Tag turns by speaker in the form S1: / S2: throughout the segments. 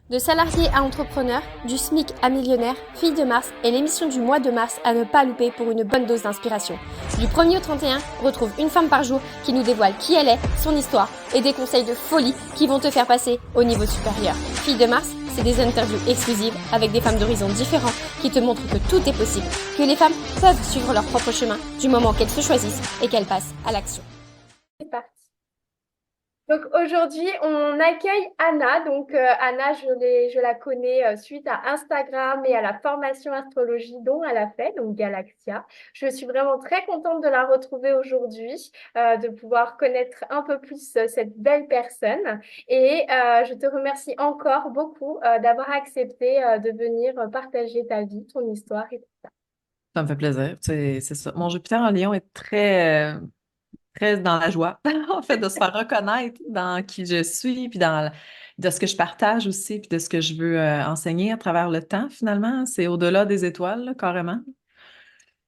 S1: De salarié à entrepreneur, du SMIC à millionnaire, Fille de Mars est l'émission du mois de mars à ne pas louper pour une bonne dose d'inspiration. Du 1er au 31, retrouve une femme par jour qui nous dévoile qui elle est, son histoire et des conseils de folie qui vont te faire passer au niveau supérieur. Fille de Mars, c'est des interviews exclusives avec des femmes d'horizons différents qui te montrent que tout est possible, que les femmes peuvent suivre leur propre chemin du moment qu'elles se choisissent et qu'elles passent à l'action. C'est parti. Donc aujourd'hui, on accueille Anna. Donc Anna, je la connais suite à Instagram et à la formation astrologie dont elle a fait, donc Galaxia. Je suis vraiment très contente de la retrouver aujourd'hui, de pouvoir connaître un peu plus cette belle personne. Et je te remercie encore beaucoup d'avoir accepté de venir partager ta vie, ton histoire et tout ça.
S2: Ça me fait plaisir. C'est ça. Mon Jupiter en Lion est très dans la joie, en fait, de se faire reconnaître dans qui je suis, puis de ce que je partage aussi, puis de ce que je veux enseigner à travers le temps, finalement. C'est au-delà des étoiles, là, carrément.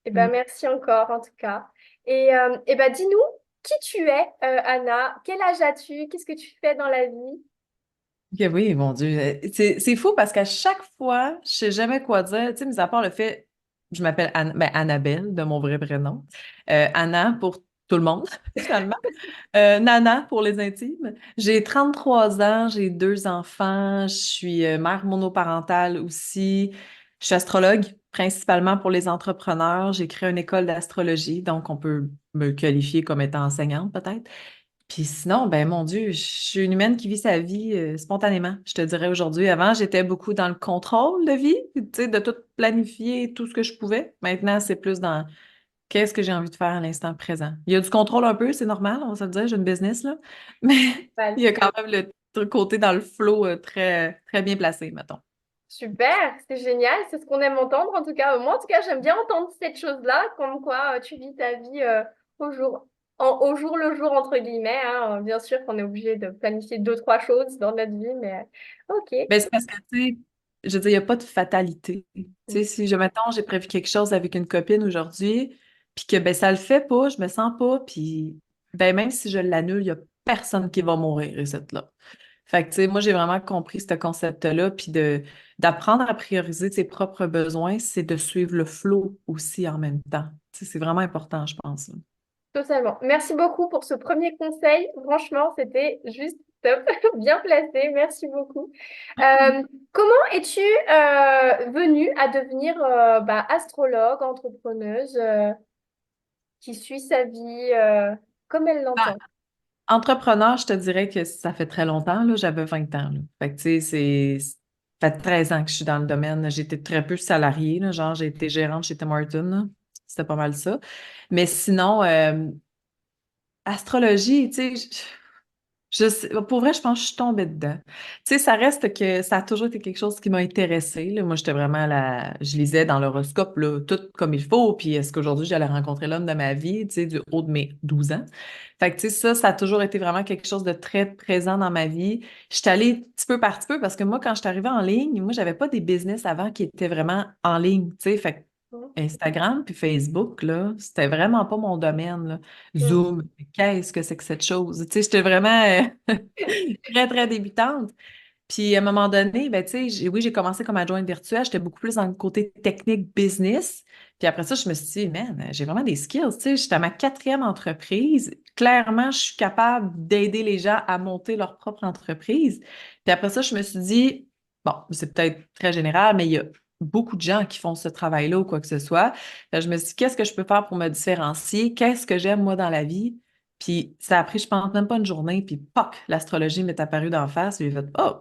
S1: Eh ben,
S2: Mm.
S1: merci encore en tout cas. Et ben, dis-nous qui tu es, Anna. Quel âge as-tu? Qu'est-ce que tu fais dans la vie?
S2: Ok, oui, mon Dieu. C'est fou parce qu'à chaque fois, je sais jamais quoi dire. Tu sais, mis à part le fait, je m'appelle Annabelle, de mon vrai prénom. Anna pour tout le monde, finalement. Nana pour les intimes. J'ai 33 ans, j'ai deux enfants, je suis mère monoparentale aussi. Je suis astrologue, principalement pour les entrepreneurs. J'ai créé une école d'astrologie, donc on peut me qualifier comme étant enseignante peut-être. Puis sinon, ben mon Dieu, je suis une humaine qui vit sa vie spontanément, je te dirais aujourd'hui. Avant, j'étais beaucoup dans le contrôle de vie, tu sais, de tout planifier, tout ce que je pouvais. Maintenant, c'est plus dans qu'est-ce que j'ai envie de faire à l'instant présent? Il y a du contrôle un peu, c'est normal, on va se le dire, j'ai une business, là. Mais
S1: Bah,
S2: il y a quand même le côté dans le flow très, très bien placé, mettons.
S1: super, c'est génial, c'est ce qu'on aime entendre en tout cas. Moi, en tout cas, j'aime bien entendre cette chose-là, comme quoi tu vis ta vie au jour, au jour le jour, entre guillemets, hein. Bien sûr qu'on est obligé de planifier deux, trois choses dans notre vie, mais ok.
S2: Ben, c'est parce que, tu sais, je veux dire, il n'y a pas de fatalité. Tu sais, si mettons, j'ai prévu quelque chose avec une copine aujourd'hui, puis que, ben, ça le fait pas, je me sens pas, puis, ben, même si je l'annule, il n'y a personne qui va mourir, et là. Fait que, tu sais, moi, j'ai vraiment compris ce concept-là, puis d'apprendre à prioriser ses propres besoins, c'est de suivre le flow aussi en même temps. Tu sais, c'est vraiment important, je pense.
S1: Totalement. Merci beaucoup pour ce premier conseil. Franchement, c'était juste top, bien placé. Merci beaucoup. Euh, Comment es-tu venue à devenir astrologue, entrepreneuse qui suit sa vie comme elle
S2: Ben,
S1: l'entend?
S2: entrepreneur, je te dirais que ça fait très longtemps, là, j'avais 20 ans, là. Fait que, tu sais, ça fait 13 ans que je suis dans le domaine. J'étais très peu salariée, là, genre, j'ai été gérante chez Tim Hortons, là. C'était pas mal ça. Mais sinon, astrologie, tu sais, pour vrai, je pense que je suis tombée dedans. Tu sais, ça reste que ça a toujours été quelque chose qui m'a intéressée, là. Moi, j'étais vraiment je lisais dans l'horoscope, là, tout comme il faut. Puis est-ce qu'aujourd'hui, j'allais rencontrer l'homme de ma vie, tu sais, du haut de mes 12 ans. Fait que, tu sais, ça a toujours été vraiment quelque chose de très présent dans ma vie. Je suis allée petit peu par petit peu parce que moi, quand je suis arrivée en ligne, moi, j'avais pas des business avant qui étaient vraiment en ligne, tu sais. Fait que Instagram puis Facebook, là, c'était vraiment pas mon domaine, là.
S1: Mm.
S2: Zoom, qu'est-ce que c'est que cette chose? Tu sais, j'étais vraiment très, très débutante. Puis à un moment donné, ben, tu sais, oui, j'ai commencé comme adjointe virtuelle, j'étais beaucoup plus dans le côté technique business. Puis après ça, je me suis dit, man, j'ai vraiment des skills, tu sais, j'étais à ma quatrième entreprise. Clairement, je suis capable d'aider les gens à monter leur propre entreprise. Puis après ça, je me suis dit, bon, c'est peut-être très général, mais il y a beaucoup de gens qui font ce travail-là ou quoi que ce soit. Fait que je me suis dit, qu'est-ce que je peux faire pour me différencier? Qu'est-ce que j'aime, moi, dans la vie? Puis ça a pris, je pense, même pas une journée, puis poc, l'astrologie m'est apparue d'en face, et j'ai fait, oh,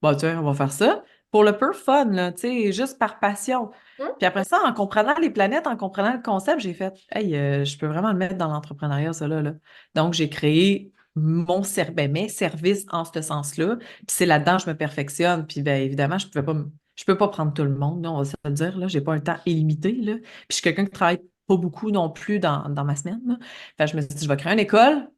S2: bah tiens, on va faire ça. Pour le peu fun, là, tu sais, juste par passion.
S1: Mm.
S2: Puis après ça, en comprenant les planètes, en comprenant le concept, j'ai fait, hey, je peux vraiment le mettre dans l'entrepreneuriat, ça là. Donc, j'ai créé mes services en ce sens-là. Puis c'est là-dedans que je me perfectionne. Puis bien évidemment, je peux pas prendre tout le monde, là, on va se le dire, là. J'ai pas un temps illimité, là. Puis je suis quelqu'un qui travaille pas beaucoup non plus dans ma semaine, là. Fait que je me suis dit, je vais créer une école,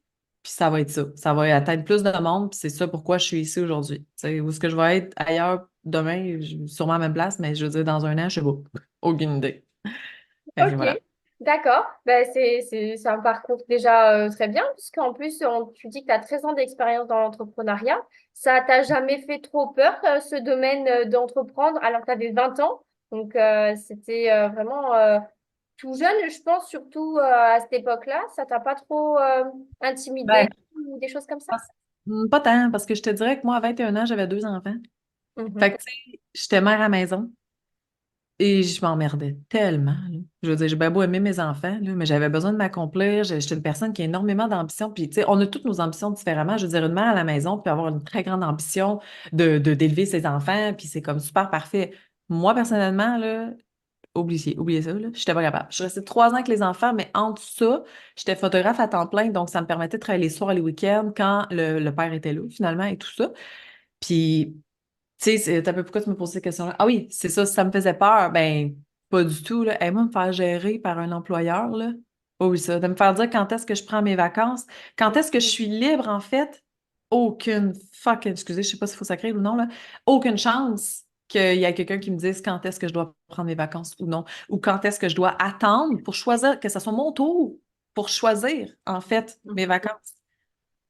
S2: puis ça va être ça. Ça va atteindre plus de monde, puis c'est ça pourquoi je suis ici aujourd'hui. Tu sais, où est-ce que je vais être ailleurs demain, sûrement à la même place, mais je veux dire, dans un an, je sais pas. Aucune idée. Fait que
S1: Ok,
S2: voilà.
S1: D'accord, c'est un parcours déjà très bien, puisqu'en plus, tu dis que tu as 13 ans d'expérience dans l'entrepreneuriat. Ça t'a jamais fait trop peur, ce domaine d'entreprendre, alors que tu avais 20 ans. Donc, c'était vraiment tout jeune, je pense, surtout à cette époque-là. Ça t'a pas trop intimidé
S2: Ben,
S1: ou des choses comme ça?
S2: pas pas tant, parce que je te dirais que moi, à 21 ans, j'avais 2 enfants. Fait
S1: Mhm.
S2: que, tu sais, j'étais mère à la maison. Et je m'emmerdais tellement, là. Je veux dire, j'ai bien beau aimer mes enfants, là, mais j'avais besoin de m'accomplir. J'étais une personne qui a énormément d'ambition. Puis, tu sais, on a toutes nos ambitions différemment. Je veux dire, une mère à la maison peut avoir une très grande ambition d'élever ses enfants, puis c'est comme super parfait. Moi, personnellement, là, oubliez ça, là. J'étais pas capable. Je suis restée 3 ans avec les enfants, mais entre ça, j'étais photographe à temps plein, donc ça me permettait de travailler les soirs et les week-ends quand le père était là, finalement, et tout ça. Puis, tu sais, t'as peu pourquoi tu me poses ces questions-là? Ah oui, c'est ça, si ça me faisait peur, ben pas du tout, là. Et moi, me faire gérer par un employeur, là. Oh oui, ça. De me faire dire quand est-ce que je prends mes vacances, quand est-ce que je suis libre, en fait, aucune fucking, excusez, je sais pas s'il faut sacrer ou non, là, aucune chance qu'il y ait quelqu'un qui me dise quand est-ce que je dois prendre mes vacances ou non, ou quand est-ce que je dois attendre pour choisir, que ce soit mon tour pour choisir, en fait, mes vacances.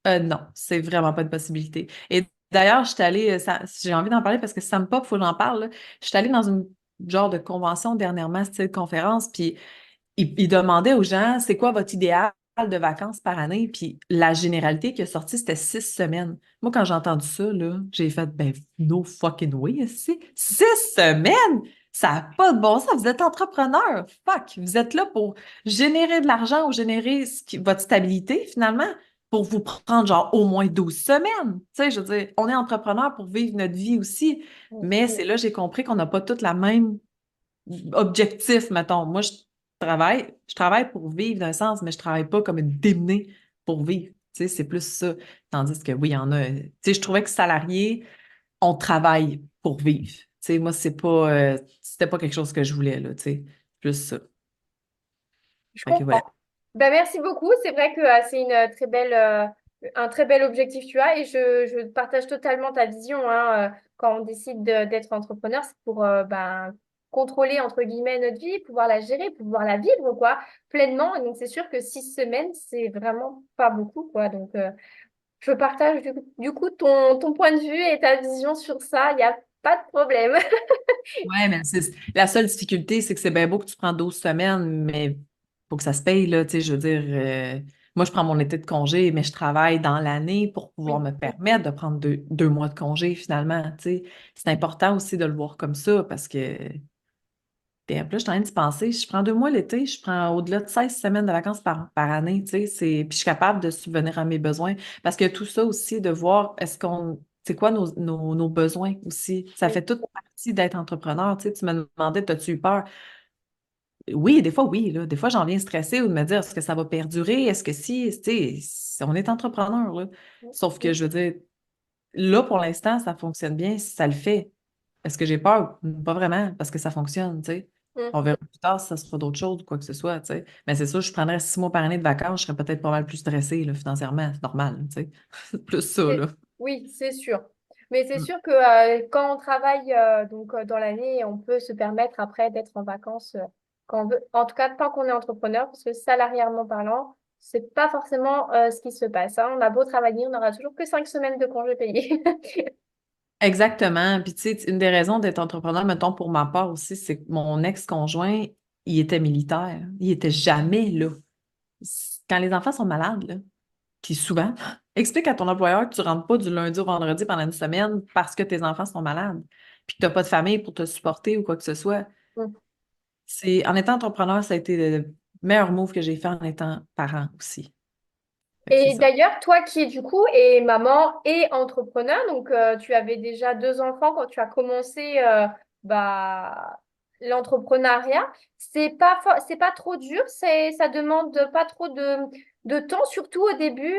S2: Non, c'est vraiment pas une possibilité. Et d'ailleurs, je suis allée, j'ai envie d'en parler parce que ça me pop, faut que j'en parle, là. Je suis allée dans une genre de convention dernièrement, style conférence, puis ils demandaient aux gens, c'est quoi votre idéal de vacances par année? Puis la généralité qui est sortie, c'était 6 semaines. Moi, quand j'ai entendu ça, là, j'ai fait, ben, no fucking way, c'est 6 semaines! Ça n'a pas de bon sens. Vous êtes entrepreneur. Fuck. Vous êtes là pour générer de l'argent ou générer votre stabilité, finalement, pour vous prendre, genre, au moins 12 semaines. Tu sais, je veux dire, on est entrepreneur pour vivre notre vie aussi. Mais c'est là, j'ai compris qu'on n'a pas toute la même objectif, mettons. Moi, je travaille pour vivre d'un sens, mais je travaille pas comme une démenée pour vivre. Tu sais, c'est plus ça. Tandis que oui, il y en a. Tu sais, je trouvais que salarié, on travaille pour vivre. Tu sais, moi, c'était pas quelque chose que je voulais, là, tu sais. Plus ça.
S1: Je
S2: Fait que
S1: comprends.
S2: voilà.
S1: Ben, merci beaucoup. C'est vrai que c'est un très bel objectif que tu as et je partage totalement ta vision, hein. Quand on décide d'être entrepreneur, c'est pour ben, contrôler, entre guillemets, notre vie, pouvoir la gérer, pouvoir la vivre, quoi, pleinement. Et donc, c'est sûr que 6 semaines, c'est vraiment pas beaucoup, quoi. Donc, je partage du coup ton point de vue et ta vision sur ça. Il n'y a pas de problème.
S2: Ouais, mais la seule difficulté, c'est que c'est bien beau que tu prends 12 semaines, mais faut que ça se paye, là. Tu sais, je veux dire, moi, je prends mon été de congé, mais je travaille dans l'année pour pouvoir
S1: Oui.
S2: me permettre de prendre 2 mois de congé, finalement. Tu sais, c'est important aussi de le voir comme ça parce que, puis en plus, je suis en train d'y penser. Je prends 2 mois l'été, je prends au-delà de 16 semaines de vacances par année, tu sais. Puis je suis capable de subvenir à mes besoins parce que tout ça aussi, de voir c'est quoi nos besoins aussi. Ça
S1: Oui.
S2: fait toute partie d'être entrepreneur. Tu sais, tu me demandais, as-tu eu peur? Oui, des fois, oui. Là. Des fois, j'en viens stressée ou de me dire, est-ce que ça va perdurer? Est-ce que si, tu sais, on est entrepreneur, là. Sauf que je veux dire, là, pour l'instant, ça fonctionne bien, ça le fait. Est-ce que j'ai peur? Pas vraiment, parce que ça fonctionne, tu sais. On
S1: Mm.
S2: verra plus tard si ça sera d'autres choses ou quoi que ce soit, tu sais. Mais c'est sûr, je prendrais 6 mois par année de vacances, je serais peut-être pas mal plus stressée, là, financièrement. C'est normal, tu sais. C'est plus ça, là.
S1: Oui, c'est sûr. Mais c'est
S2: Mm.
S1: sûr que quand on travaille dans l'année, on peut se permettre après d'être en vacances quand on veut. En tout cas, tant qu'on est entrepreneur, parce que salarialement parlant, c'est pas forcément ce qui se passe, hein. On a beau travailler, on n'aura toujours que 5 semaines de congés payés.
S2: Exactement. Puis, tu sais, une des raisons d'être entrepreneur, mettons, pour ma part aussi, c'est que mon ex-conjoint, il était militaire. Il était jamais là. Quand les enfants sont malades, là, puis souvent, explique à ton employeur que tu rentres pas du lundi au vendredi pendant une semaine parce que tes enfants sont malades, puis que tu n'as pas de famille pour te supporter ou quoi que ce soit. En étant entrepreneur, ça a été le meilleur move que j'ai fait en étant parent aussi. Fait que c'est
S1: Et
S2: ça.
S1: d'ailleurs, toi qui es du coup est maman et entrepreneur, donc tu avais déjà 2 enfants quand tu as commencé bah, l'entrepreneuriat. C'est pas trop dur, ça demande pas trop de temps, surtout au début,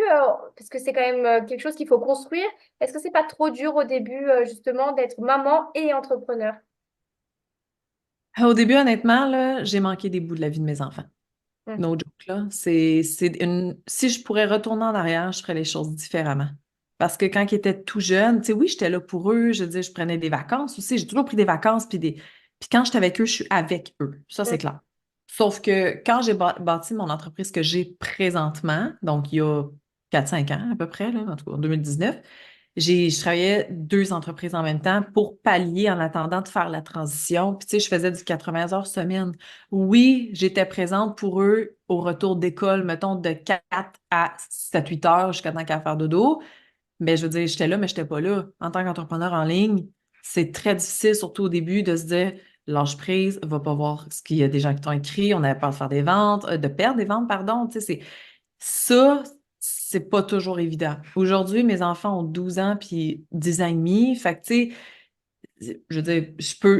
S1: parce que c'est quand même quelque chose qu'il faut construire. Est-ce que c'est pas trop dur au début justement d'être maman et entrepreneur?
S2: Au début, honnêtement, là, j'ai manqué des bouts de la vie de mes enfants.
S1: Hmm.
S2: No joke, là. Si je pourrais retourner en arrière, je ferais les choses différemment. Parce que quand ils étaient tout jeunes, tu sais, oui, j'étais là pour eux, je veux dire, je prenais des vacances aussi, j'ai toujours pris des vacances, puis quand j'étais avec eux, je suis avec eux. Ça, c'est
S1: Hmm.
S2: clair. Sauf que quand j'ai bâti mon entreprise que j'ai présentement, donc il y a 4 5 ans à peu près, là, en tout cas en 2019, je travaillais deux entreprises en même temps pour pallier en attendant de faire la transition. Puis tu sais, je faisais du 80 heures semaine. Oui, j'étais présente pour eux au retour d'école, mettons de 4 à 7 8 heures jusqu'à temps qu'à faire dodo. Mais je veux dire, j'étais là, mais j'étais pas là. En tant qu'entrepreneur en ligne, c'est très difficile, surtout au début, de se dire, lâche prise, va pas voir ce qu'il y a des gens qui t'ont écrit, on avait peur de faire des ventes, de perdre des ventes, pardon. Tu sais, ça, c'est pas toujours évident. Aujourd'hui, mes enfants ont 12 ans puis 10 ans et demi. Fait que, tu sais, je veux dire,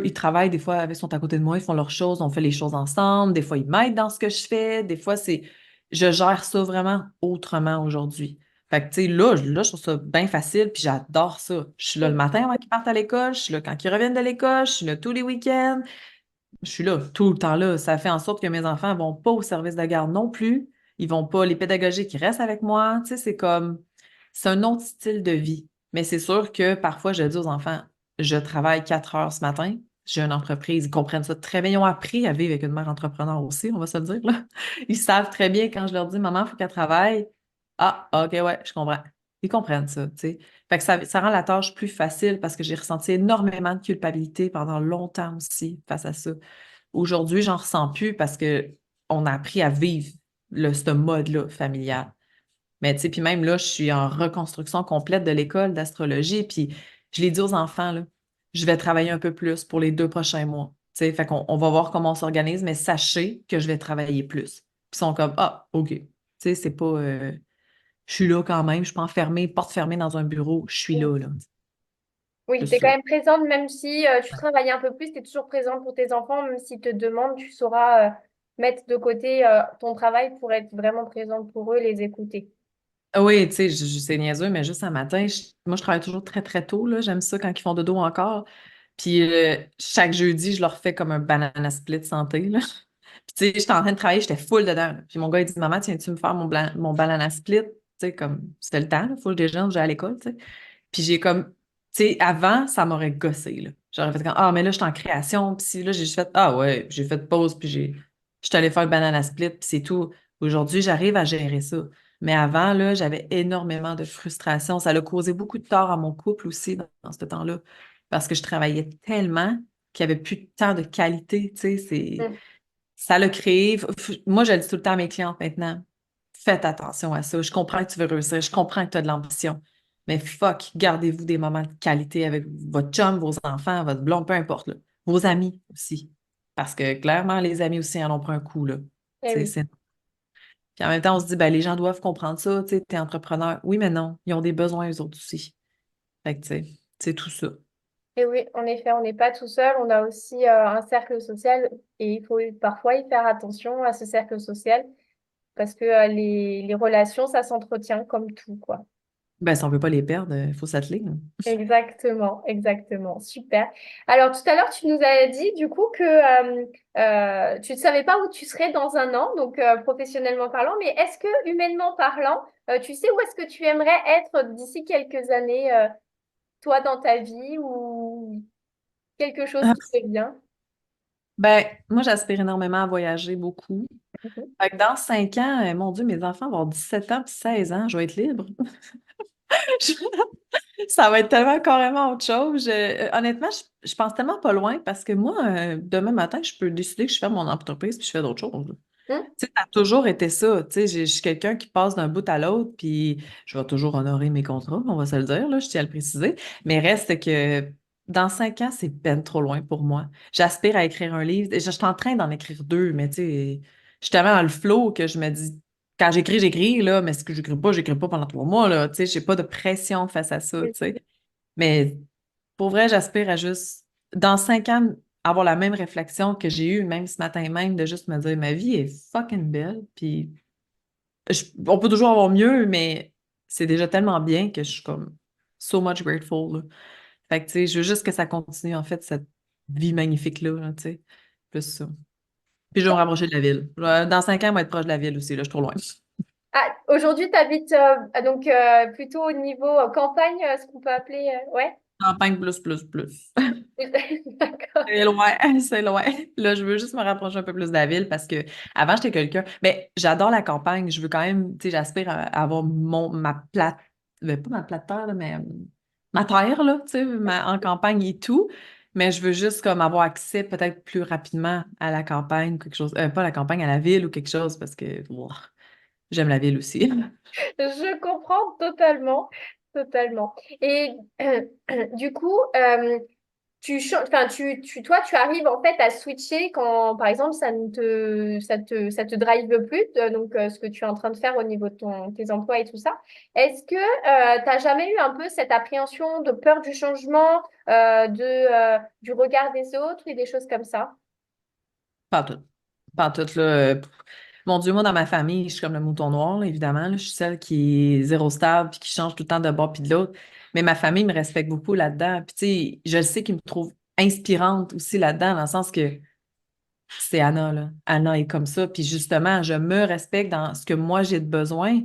S2: ils travaillent des fois, ils sont à côté de moi, ils font leurs choses, on fait les choses ensemble. Des fois, ils m'aident dans ce que je fais. Des fois, je gère ça vraiment autrement aujourd'hui. Fait que, tu sais, là, je trouve ça bien facile, puis j'adore ça. Je suis là le matin avant qu'ils partent à l'école, je suis là quand ils reviennent de l'école, je suis là tous les week-ends. Je suis là tout le temps là. Ça fait en sorte que mes enfants vont pas au service de garde non plus. Ils vont pas, les pédagogiques, ils restent avec moi. Tu sais, c'est un autre style de vie. Mais c'est sûr que parfois, je dis aux enfants, je travaille 4 heures ce matin. J'ai une entreprise. Ils comprennent ça très bien. Ils ont appris à vivre avec une mère entrepreneur aussi, on va se le dire, là. Ils savent très bien quand je leur dis, maman, il faut qu'elle travaille. Ah, OK, ouais, je comprends. Ils comprennent ça, tu sais. Fait que ça rend la tâche plus facile parce que j'ai ressenti énormément de culpabilité pendant longtemps aussi face à ça. Aujourd'hui, j'en ressens plus parce que on a appris à vivre ce mode-là familial. Mais tu sais, puis même là, je suis en reconstruction complète de l'école d'astrologie, puis je l'ai dit aux enfants, là, je vais travailler un peu plus pour les 2 prochains mois. Tu sais, fait qu'on va voir comment on s'organise, mais sachez que je vais travailler plus. Puis ils sont comme, ah, OK. Tu sais, c'est pas, je suis là quand même, je suis pas enfermée, porte fermée dans un bureau, je suis là, là.
S3: Oui, tu es
S2: Juste
S3: quand
S2: ça.
S3: même présente, même si tu travailles un peu plus, tu es toujours présente pour tes enfants, même s'ils te demandent, tu sauras mettre de côté ton travail pour être vraiment présente pour eux, les écouter.
S2: Ah oui, tu sais, c'est niaiseux, mais juste un matin, moi, je travaille toujours très, très tôt, là. J'aime ça quand ils font dodo encore. Puis chaque jeudi, je leur fais comme un banana split santé, là. Puis tu sais, j'étais en train de travailler, j'étais full dedans, là. Puis mon gars, il dit, Maman, tiens-tu me faire mon banana split? Tu sais, comme, c'était le temps, là, full déjeuner, j'ai à l'école, tu sais. Puis j'ai comme, tu sais, avant, ça m'aurait gossé, là. J'aurais fait comme, ah, mais là, je suis en création. Puis là, j'ai juste fait, ah ouais, j'ai fait pause, puis j'étais allée faire le banana split, puis c'est tout. Aujourd'hui, j'arrive à gérer ça. Mais avant, là, j'avais énormément de frustration. Ça a causé beaucoup de tort à mon couple aussi dans ce temps-là. Parce que je travaillais tellement qu'il n'y avait plus de temps de qualité, tu sais.
S3: Mm.
S2: Ça l'a créé. Moi, je le dis tout le temps à mes clientes maintenant. Faites attention à ça. Je comprends que tu veux réussir. Je comprends que tu as de l'ambition. Mais fuck, gardez-vous des moments de qualité avec votre chum, vos enfants, votre blond, peu importe, là. Vos amis aussi. Parce que clairement, les amis aussi en ont pris un coup, là.
S3: Eh oui.
S2: Puis en même temps, on se dit, ben, les gens doivent comprendre ça. Tu sais, t'es entrepreneur. Oui, mais non. Ils ont des besoins, eux autres aussi. Fait que, tu sais, c'est tout ça.
S3: Et oui, en effet, on n'est pas tout seul, on a aussi un cercle social et il faut parfois y faire attention à ce cercle social parce que les relations, ça s'entretient comme tout, quoi.
S2: Ben, si on veut pas les perdre, il faut s'atteler, hein.
S3: Exactement, exactement. Super. Alors, tout à l'heure, tu nous as dit du coup que tu ne savais pas où tu serais dans un an, donc professionnellement parlant, mais est-ce que humainement parlant, tu sais où est-ce que tu aimerais être d'ici quelques années, toi, dans ta vie ou quelque chose
S2: Ah,
S3: qui te vient?
S2: ben, moi, j'aspire énormément à voyager beaucoup.
S3: Mhm.
S2: Fait que dans 5 ans, mon Dieu, mes enfants vont avoir 17 ans puis 16 ans, je vais être libre. Ça va être tellement carrément autre chose. Honnêtement, je pense tellement pas loin parce que moi, demain matin, je peux décider que je ferme mon entreprise puis je fais d'autres choses.
S3: Hmm.
S2: Tu sais, ça a toujours été ça. Tu sais, je suis quelqu'un qui passe d'un bout à l'autre, puis je vais toujours honorer mes contrats, on va se le dire, là, je tiens à le préciser. Mais reste que dans 5 ans, c'est ben trop loin pour moi. J'aspire à écrire un livre. Je suis en train d'en écrire deux, mais tu sais, je suis tellement dans le flow que je me dis, quand j'écris, là, mais ce que j'écris pas pendant 3 mois, là. Tu sais, j'ai pas de pression face à ça, tu sais. Mais pour vrai, j'aspire à juste, dans 5 ans, avoir la même réflexion que j'ai eue, même ce matin même, de juste me dire, ma vie est fucking belle, puis on peut toujours avoir mieux, mais c'est déjà tellement bien que je suis comme so much grateful, là. Fait que, tu sais, je veux juste que ça continue, en fait, cette vie magnifique-là, là, tu sais. Plus ça. Puis je vais me rapprocher de la ville. Dans 5 ans, on va être proche de la ville aussi, là, je suis trop loin.
S3: Ah, aujourd'hui, tu habites donc plutôt au niveau campagne, ce qu'on peut appeler, ouais.
S2: Campagne plus, plus, plus.
S3: D'accord.
S2: C'est loin, c'est loin. Là, je veux juste me rapprocher un peu plus de la ville parce que avant, j'étais quelqu'un. Mais j'adore la campagne. Je veux quand même, tu sais, j'aspire à avoir ma plate, pas ma plate terre, là, mais ma terre, là, tu sais, en campagne et tout. Mais je veux juste comme avoir accès peut-être plus rapidement à la campagne, quelque chose, pas à la campagne, à la ville ou quelque chose parce que j'aime la ville aussi.
S3: Je comprends totalement, totalement. Et du coup, enfin, toi, tu arrives en fait à switcher quand, par exemple, ça te drive plus, donc ce que tu es en train de faire au niveau de tes emplois et tout ça. Est-ce que tu n'as jamais eu un peu cette appréhension de peur du changement, du regard des autres et des choses comme ça?
S2: Pas tout. Pas tout, là. Mon Dieu, moi, dans ma famille, je suis comme le mouton noir, là, évidemment. Là. Je suis celle qui est zéro stable puis qui change tout le temps de bord puis de l'autre. Mais ma famille me respecte beaucoup là-dedans. Puis, tu sais, je sais qu'ils me trouvent inspirante aussi là-dedans, dans le sens que c'est Anna, là. Anna est comme ça. Puis, justement, je me respecte dans ce que moi, j'ai de besoin.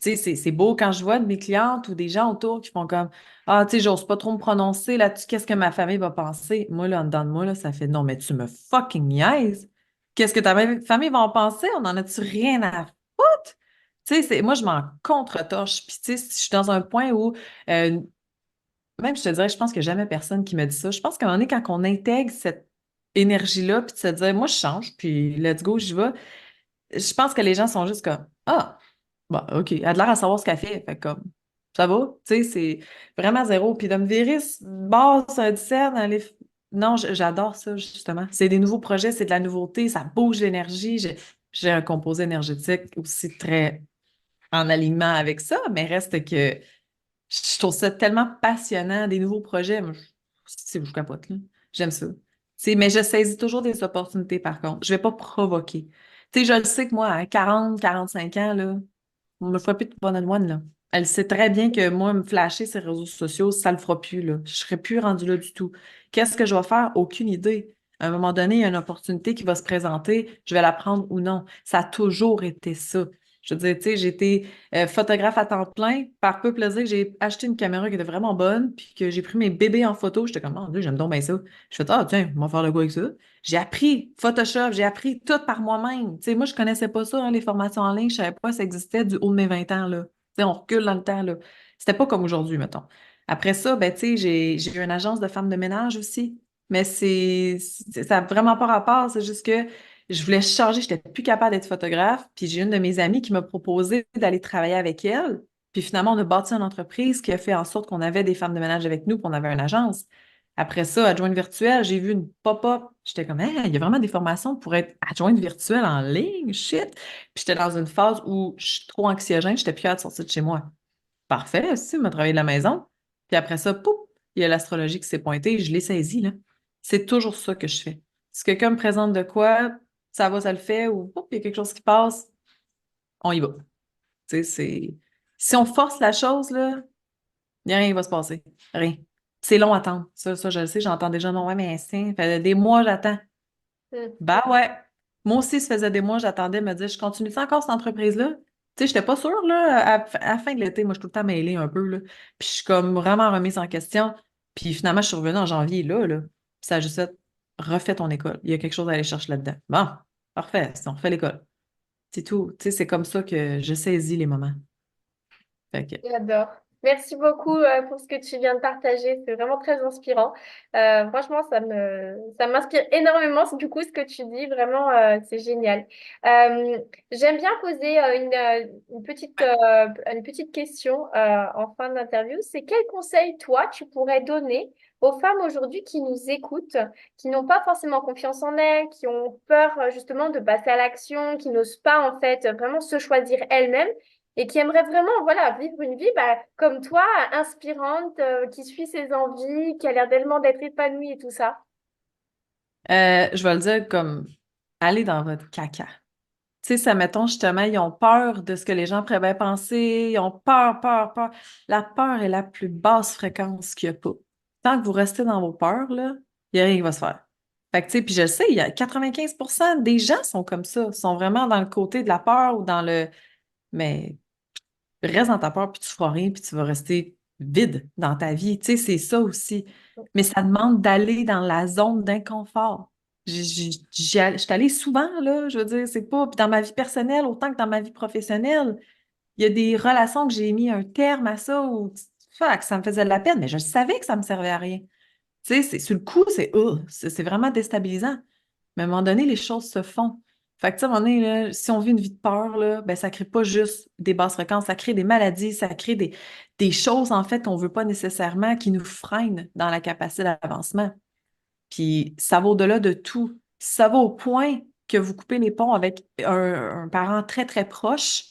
S2: Tu sais, c'est beau quand je vois de mes clientes ou des gens autour qui font comme ah, tu sais, j'ose pas trop me prononcer là-dessus, qu'est-ce que ma famille va penser? Moi, là, en dedans de moi, là, ça fait non, mais tu me fucking niaises. Qu'est-ce que ta famille va en penser? On en a-tu rien à foutre? Tu sais, moi, je m'en contre-torche. Puis, tu sais, si je suis dans un point où, euh, même, je te dirais, je pense qu'il n'y a jamais personne qui me dit ça. Je pense qu'à un moment donné, quand on intègre cette énergie-là, puis de se dire, moi, je change, puis let's go, j'y vais, je pense que les gens sont juste comme, ah, bah, OK, elle a de l'air à savoir ce qu'elle fait. Fait que comme, ça va, tu sais, c'est vraiment zéro. Puis de me virer basse, un discerne, non, j'adore ça, justement. C'est des nouveaux projets, c'est de la nouveauté, ça bouge l'énergie. J'ai un composé énergétique aussi très en alignement avec ça, mais reste que je trouve ça tellement passionnant, des nouveaux projets. Moi, je capote, là. J'aime ça. Mais je saisis toujours des opportunités, par contre. Je vais pas provoquer. Tu sais, je le sais que moi, à 40, 45 ans, là, on me fera plus de one-on-one, là. Elle sait très bien que moi, me flasher sur les réseaux sociaux, ça le fera plus, là. Je serai plus rendue là du tout. Qu'est-ce que je vais faire? Aucune idée. À un moment donné, il y a une opportunité qui va se présenter, je vais la prendre ou non. Ça a toujours été ça. Je veux dire, tu sais, j'ai été photographe à temps plein. Par peu plaisir, j'ai acheté une caméra qui était vraiment bonne, puis que j'ai pris mes bébés en photo. J'étais comme, oh Dieu, j'aime donc bien ça. Je fais, ah, tiens, on va faire le quoi avec ça? J'ai appris Photoshop, j'ai appris tout par moi-même. Tu sais, moi, je connaissais pas ça, hein, les formations en ligne. Je savais pas que ça existait du haut de mes 20 ans, là. Tu sais, on recule dans le temps, là. C'était pas comme aujourd'hui, mettons. Après ça, ben, tu sais, j'ai eu une agence de femmes de ménage aussi. Mais ça n'a vraiment pas rapport. C'est juste que je voulais changer, j'étais plus capable d'être photographe. Puis j'ai une de mes amies qui m'a proposé d'aller travailler avec elle. Puis finalement, on a bâti une entreprise qui a fait en sorte qu'on avait des femmes de ménage avec nous, puis on avait une agence. Après ça, adjointe virtuelle, j'ai vu une pop-up. J'étais comme, hey, il y a vraiment des formations pour être adjointe virtuelle en ligne, shit. Puis j'étais dans une phase où je suis trop anxiogène, j'étais plus hâte de sortir de chez moi. Parfait, si, on m'a travaillé de la maison. Puis après ça, pouf, il y a l'astrologie qui s'est pointée, je l'ai saisi, là. C'est toujours ça que je fais. Si quelqu'un me présente de quoi, ça va, ça le fait, ou pouf, il y a quelque chose qui passe, on y va. Tu sais, si on force la chose, là, il n'y a rien qui va se passer. Rien. C'est long à attendre. Ça, je le sais, j'entends déjà, non, ouais, mais ça fait des mois, j'attends.
S3: Hmm.
S2: Bah ouais. Moi aussi, ça faisait des mois, j'attendais, me dire, je continue encore cette entreprise-là? Tu sais, j'étais pas sûre, là, à la fin de l'été, moi, je suis tout le temps mêlée un peu, là. Puis je suis comme vraiment remise en question. Puis finalement, je suis revenue en janvier, là. Puis ça a juste fait, refais ton école. Il y a quelque chose à aller chercher là-dedans. Bon, parfait, on refait l'école. C'est tout. Tu sais, c'est comme ça que je saisis les moments. Fait que,
S3: J'adore. Merci beaucoup pour ce que tu viens de partager. C'est vraiment très inspirant. Franchement, ça m'inspire énormément, du coup, ce que tu dis. Vraiment, c'est génial. J'aime bien poser une petite question en fin d'interview. C'est quel conseil, toi, tu pourrais donner aux femmes aujourd'hui qui nous écoutent, qui n'ont pas forcément confiance en elles, qui ont peur justement de passer à l'action, qui n'osent pas en fait vraiment se choisir elles-mêmes et qui aimerait vraiment voilà, vivre une vie comme toi, inspirante, qui suit ses envies, qui a l'air tellement d'être épanouie et tout ça.
S2: je vais le dire comme, allez dans votre caca. Tu sais, ça, mettons, justement, ils ont peur de ce que les gens pourraient bien penser. Ils ont peur, peur, peur. La peur est la plus basse fréquence qu'il n'y a pas. Tant que vous restez dans vos peurs, là, il n'y a rien qui va se faire. Fait que, tu sais, puis je le sais, il y a 95% des gens sont comme ça, sont vraiment dans le côté de la peur ou dans le... Mais reste dans ta peur, puis tu feras rien, puis tu vas rester vide dans ta vie. Tu sais, c'est ça aussi. Mais ça demande d'aller dans la zone d'inconfort. Je suis allée souvent, là, je veux dire, c'est pas. Puis dans ma vie personnelle, autant que dans ma vie professionnelle, il y a des relations que j'ai mis un terme à ça où fuck, ça me faisait de la peine, mais je savais que ça me servait à rien. Tu sais, sur le coup, c'est vraiment déstabilisant. Mais à un moment donné, les choses se font. Fait que, tu sais, à un moment donné, là, si on vit une vie de peur, là, ben, ça crée pas juste des basses fréquences, ça crée des maladies, ça crée des choses, en fait, qu'on veut pas nécessairement, qui nous freinent dans la capacité d'avancement. Puis ça va au-delà de tout. Ça va au point que vous coupez les ponts avec un parent très, très proche,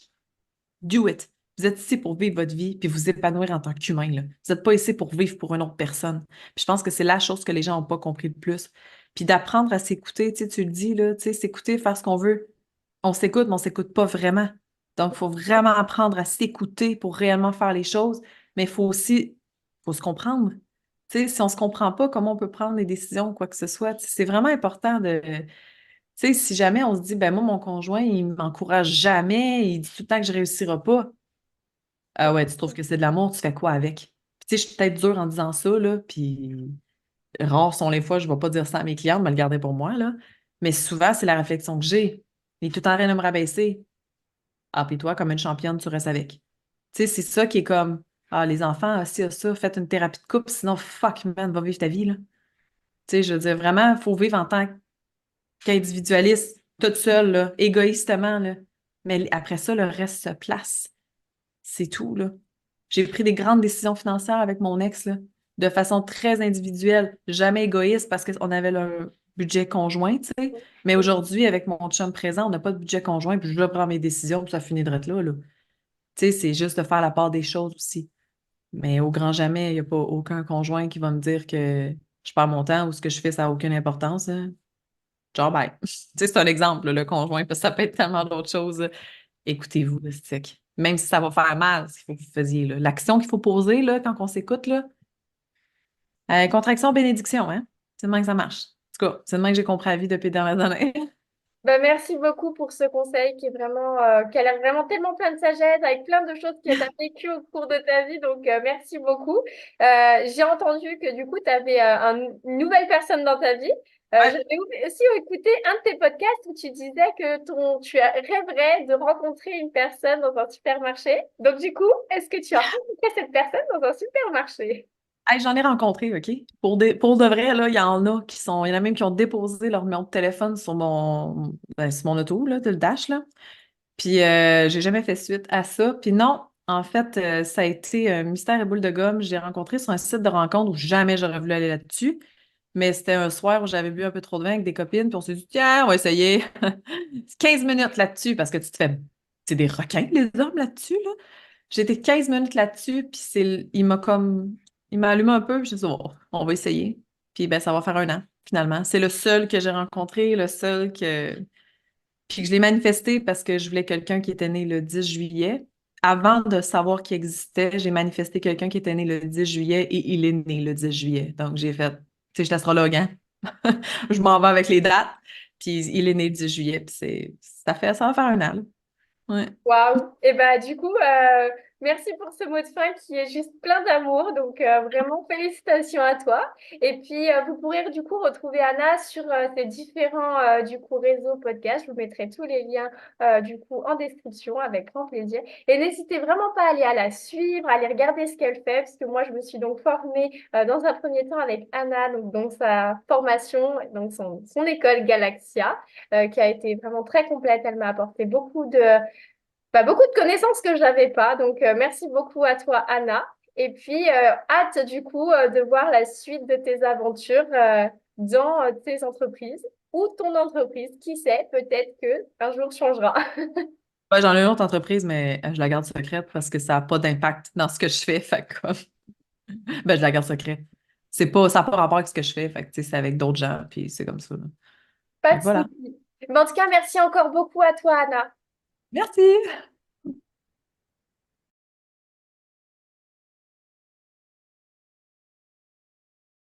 S2: do it. Vous êtes ici pour vivre votre vie puis vous épanouir en tant qu'humain, là. Vous n'êtes pas ici pour vivre pour une autre personne. Puis je pense que c'est la chose que les gens n'ont pas compris le plus. Puis d'apprendre à s'écouter, tu sais, tu le dis, là, tu sais, s'écouter, faire ce qu'on veut. On s'écoute, mais on s'écoute pas vraiment. Donc, il faut vraiment apprendre à s'écouter pour réellement faire les choses, mais il faut se comprendre. Tu sais, si on se comprend pas, comment on peut prendre des décisions ou quoi que ce soit? Tu sais, c'est vraiment important de, tu sais, si jamais on se dit, ben moi, mon conjoint, il m'encourage jamais, il dit tout le temps que je réussirai pas. Ah ouais, tu trouves que c'est de l'amour, tu fais quoi avec? Puis, tu sais, je suis peut-être dure en disant ça, là, puis rares sont les fois, je vais pas dire ça à mes clients, de me le garder pour moi, là. Mais souvent, c'est la réflexion que j'ai. Il est tout le temps en train de me rabaisser. Ah, puis toi, comme une championne, tu restes avec. Tu sais, c'est ça qui est comme, ah, les enfants, ah, ci, ah, ça, faites une thérapie de couple, sinon, fuck, man, va vivre ta vie, là. Tu sais, je veux dire, vraiment, il faut vivre en tant qu'individualiste, toute seule, là, égoïstement, là. Mais après ça, le reste se place. C'est tout, là. J'ai pris des grandes décisions financières avec mon ex, là, de façon très individuelle, jamais égoïste parce qu'on avait le budget conjoint, tu sais. Mais aujourd'hui, avec mon chum présent, on n'a pas de budget conjoint, puis je prends mes décisions, puis ça finit de là, là. Tu sais, c'est juste de faire la part des choses aussi. Mais au grand jamais, il n'y a pas aucun conjoint qui va me dire que je perds mon temps ou ce que je fais, ça n'a aucune importance, hein. Genre, bye. Tu sais, c'est un exemple, là, le conjoint, parce que ça peut être tellement d'autres choses. Écoutez-vous, le stick. Même si ça va faire mal, ce qu'il faut que vous faisiez, là. L'action qu'il faut poser, là, quand on s'écoute, là, contraction, bénédiction, hein? C'est de même que ça marche. En tout cas, c'est de même que j'ai compris la vie depuis les dernières années.
S3: Bah, merci beaucoup pour ce conseil qui est vraiment, qui a l'air vraiment tellement plein de sagesse, avec plein de choses que tu as vécues au cours de ta vie. Donc, merci beaucoup. J'ai entendu que du coup, tu avais une nouvelle personne dans ta vie.
S2: Ouais.
S3: J'avais aussi écouté un de tes podcasts où tu disais que rêverais de rencontrer une personne dans un supermarché. Donc, du coup, est-ce que tu as rencontré cette personne dans un supermarché?
S2: Hey, j'en ai rencontré, OK? Pour de vrai, là, il y en a qui sont. Il y en a même qui ont déposé leur numéro de téléphone sur mon auto, là, de le dash, là. Puis j'ai jamais fait suite à ça. Puis non, en fait, ça a été un mystère et boule de gomme. J'ai rencontré sur un site de rencontre où jamais j'aurais voulu aller là-dessus. Mais c'était un soir où j'avais bu un peu trop de vin avec des copines, puis on s'est dit, tiens, on va essayer. 15 minutes là-dessus, parce que tu te fais. C'est des requins, les hommes, là-dessus, là. J'ai été 15 minutes là-dessus, puis il m'a comme. Il m'a allumé un peu, puis j'ai dit, oh, on va essayer. Puis ben, ça va faire un an, finalement. C'est le seul que j'ai rencontré, le seul que. Puis que je l'ai manifesté parce que je voulais quelqu'un qui était né le 10 juillet. Avant de savoir qu'il existait, j'ai manifesté quelqu'un qui était né le 10 juillet et il est né le 10 juillet. Donc j'ai fait, tu sais, je suis astrologue, hein? Je m'en vais avec les dates. Puis il est né le 10 juillet, puis ça va faire un an, là. Ouais.
S3: Waouh! Et bah du coup, merci pour ce mot de fin qui est juste plein d'amour. Donc vraiment félicitations à toi. Et puis vous pourrez du coup retrouver Anna sur ses différents du coup réseaux podcast. Je vous mettrai tous les liens du coup en description avec grand plaisir. Et n'hésitez vraiment pas à aller à la suivre, à aller regarder ce qu'elle fait, parce que moi je me suis donc formée dans un premier temps avec Anna, donc dans sa formation, donc son école Galaxia, qui a été vraiment très complète. Elle m'a apporté beaucoup de connaissances que je n'avais pas. Donc, merci beaucoup à toi, Anna. Et puis, hâte du coup de voir la suite de tes aventures dans tes entreprises ou ton entreprise. Qui sait, peut-être que un jour changera.
S2: Ouais, j'en ai une autre entreprise, mais je la garde secrète parce que ça n'a pas d'impact dans ce que je fais. Fait que, comme, ben, je la garde secrète. Ça n'a pas rapport avec ce que je fais. Fait que, tu sais, c'est avec d'autres gens, puis c'est comme ça, là.
S3: Pas
S2: Fait
S3: de
S2: que voilà.
S3: souci. Mais en tout cas, merci encore beaucoup à toi, Anna.
S2: Merci!